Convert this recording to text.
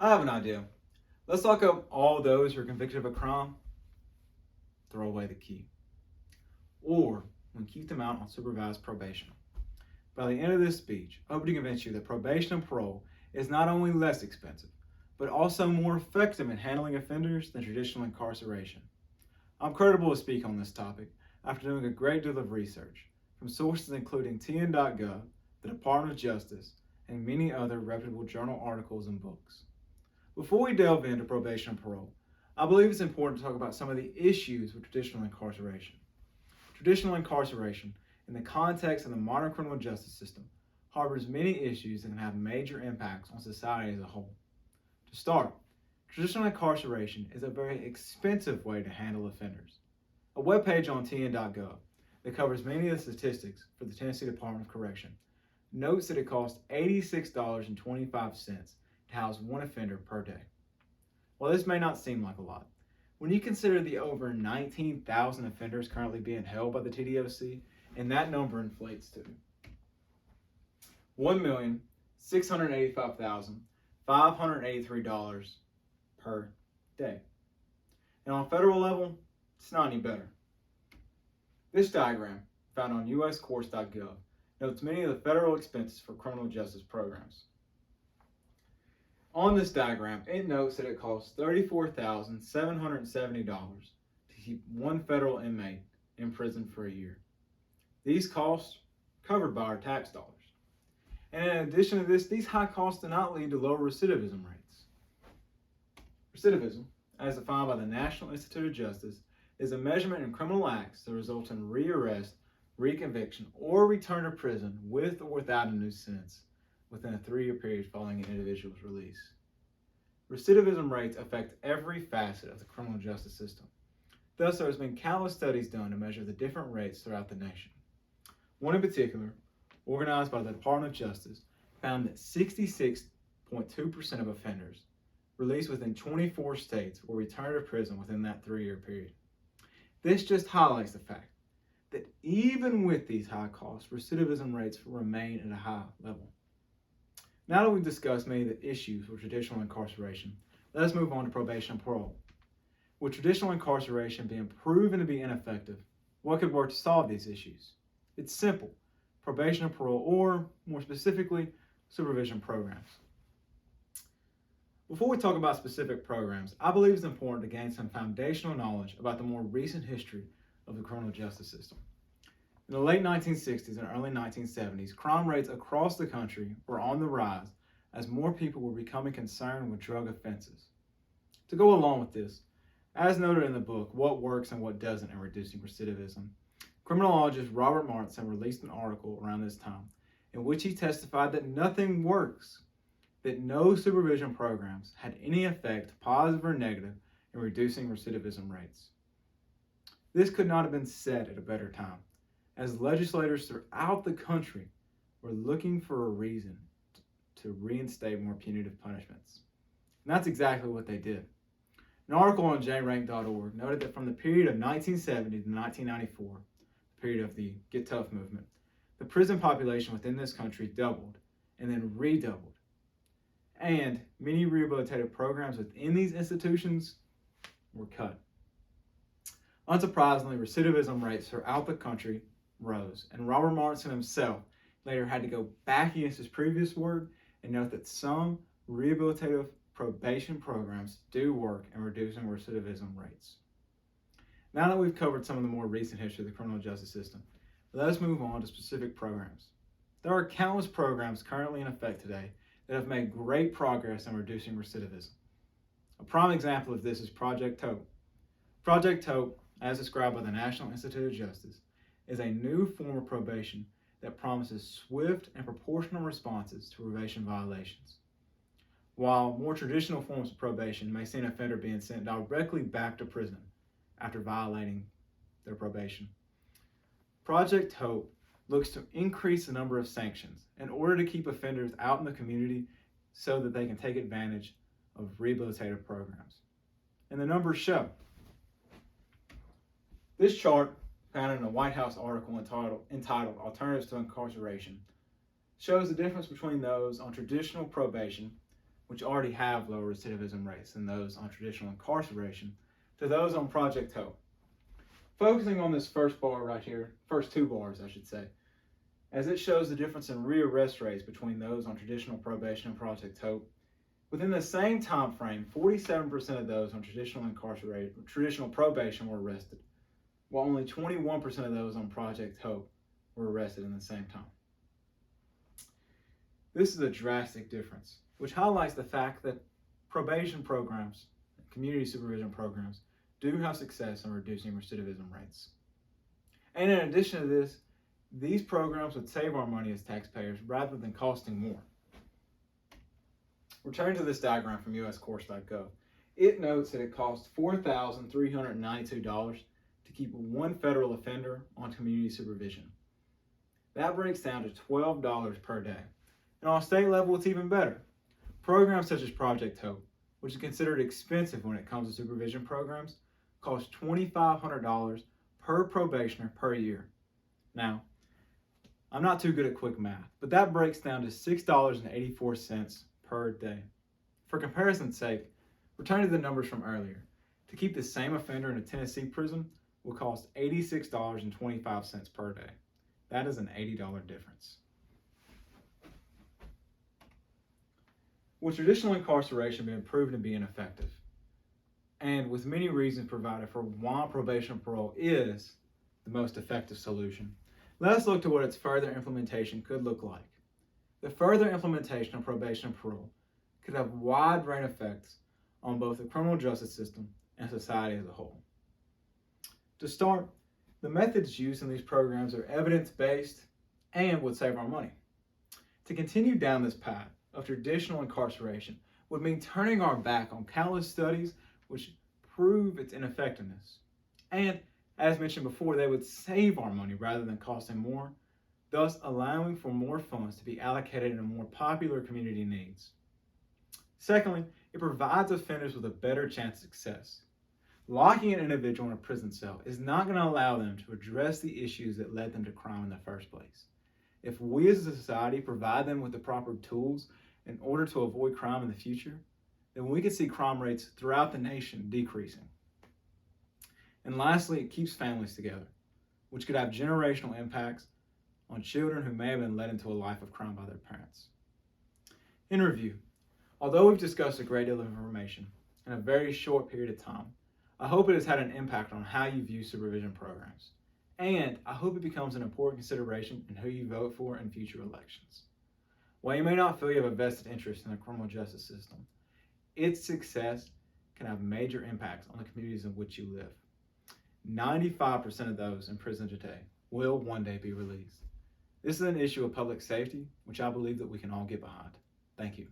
I have an idea. Let's lock up all those who are convicted of a crime, throw away the key. Or we keep them out on supervised probation. By the end of this speech, I hope to convince you that probation and parole is not only less expensive, but also more effective in handling offenders than traditional incarceration. I'm credible to speak on this topic after doing a great deal of research from sources including tn.gov, the Department of Justice, and many other reputable journal articles and books. Before we delve into probation and parole, I believe it's important to talk about some of the issues with traditional incarceration. Traditional incarceration, in the context of the modern criminal justice system, harbors many issues that can have major impacts on society as a whole. To start, traditional incarceration is a very expensive way to handle offenders. A webpage on tn.gov that covers many of the statistics for the Tennessee Department of Correction notes that it costs $86.25 to house one offender per day. While this may not seem like a lot, when you consider the over 19,000 offenders currently being held by the TDOC, and that number inflates to $1,685,583 per day. And on a federal level, it's not any better. This diagram, found on uscourts.gov, notes many of the federal expenses for criminal justice programs. On this diagram, it notes that it costs $34,770 to keep one federal inmate in prison for a year. These costs covered by our tax dollars. And in addition to this, these high costs do not lead to lower recidivism rates. Recidivism, as defined by the National Institute of Justice, is a measurement in criminal acts that result in rearrest, reconviction, or return to prison with or without a new sentence within a 3-year period following an individual's release. Recidivism rates affect every facet of the criminal justice system. Thus, there has been countless studies done to measure the different rates throughout the nation. One in particular, organized by the Department of Justice, found that 66.2% of offenders released within 24 states will return to prison within that 3-year period. This just highlights the fact that even with these high costs, recidivism rates remain at a high level. Now that we've discussed many of the issues with traditional incarceration, let's move on to probation and parole. With traditional incarceration being proven to be ineffective, what could work to solve these issues? It's simple: probation and parole, or more specifically, supervision programs. Before we talk about specific programs, I believe it's important to gain some foundational knowledge about the more recent history of the criminal justice system. In the late 1960s and early 1970s, crime rates across the country were on the rise as more people were becoming concerned with drug offenses. To go along with this, as noted in the book, What Works and What Doesn't in Reducing Recidivism, criminologist Robert Martin released an article around this time in which he testified that nothing works, that no supervision programs had any effect, positive or negative, in reducing recidivism rates. This could not have been said at a better time, as legislators throughout the country were looking for a reason to reinstate more punitive punishments. And that's exactly what they did. An article on jrank.org noted that from the period of 1970 to 1994, the period of the Get Tough movement, the prison population within this country doubled and then redoubled. And many rehabilitative programs within these institutions were cut. Unsurprisingly, recidivism rates throughout the country rose, and Robert Martin himself later had to go back against his previous word and note that some rehabilitative probation programs do work in reducing recidivism rates. Now that we've covered some of the more recent history of the criminal justice system, let us move on to specific programs. There are countless programs currently in effect today that have made great progress in reducing recidivism. A prime example of this is Project Hope. Project Hope, as described by the National Institute of Justice, is a new form of probation that promises swift and proportional responses to probation violations. While more traditional forms of probation may see an offender being sent directly back to prison after violating their probation, Project Hope looks to increase the number of sanctions in order to keep offenders out in the community so that they can take advantage of rehabilitative programs. And the numbers show. This chart, found in a White House article entitled Alternatives to Incarceration, shows the difference between those on traditional probation, which already have lower recidivism rates than those on traditional incarceration, to those on Project Hope. Focusing on this first bar right here, first two bars, I should say, as it shows the difference in rearrest rates between those on traditional probation and Project Hope. Within the same time frame, 47% of those on traditional probation were arrested, while only 21% of those on Project Hope were arrested in the same time. This is a drastic difference, which highlights the fact that probation programs, community supervision programs, do have success in reducing recidivism rates. And in addition to this, these programs would save our money as taxpayers rather than costing more. Returning to this diagram from uscourts.gov, it notes that it costs $4,392 to keep one federal offender on community supervision. That breaks down to $12 per day. And on a state level, it's even better. Programs such as Project Hope, which is considered expensive when it comes to supervision programs, cost $2,500 per probationer per year. Now, I'm not too good at quick math, but that breaks down to $6.84 per day. For comparison's sake, returning to the numbers from earlier, to keep the same offender in a Tennessee prison will cost $86.25 per day. That is an $80 difference. With traditional incarceration being proven to be ineffective, and with many reasons provided for why probation and parole is the most effective solution, let's look to what its further implementation could look like. The further implementation of probation and parole could have wide-range effects on both the criminal justice system and society as a whole. To start, the methods used in these programs are evidence-based and would save our money. To continue down this path of traditional incarceration would mean turning our back on countless studies which prove its ineffectiveness. And, as mentioned before, they would save our money rather than costing more, thus allowing for more funds to be allocated in more popular community needs. Secondly, it provides offenders with a better chance of success. Locking an individual in a prison cell is not going to allow them to address the issues that led them to crime in the first place. If we as a society provide them with the proper tools in order to avoid crime in the future, then we can see crime rates throughout the nation decreasing. And lastly, it keeps families together, which could have generational impacts on children who may have been led into a life of crime by their parents. In review, although we've discussed a great deal of information in a very short period of time, I hope it has had an impact on how you view supervision programs. And I hope it becomes an important consideration in who you vote for in future elections. While you may not feel you have a vested interest in the criminal justice system, its success can have major impacts on the communities in which you live. 95% of those in prison today will one day be released. This is an issue of public safety, which I believe that we can all get behind. Thank you.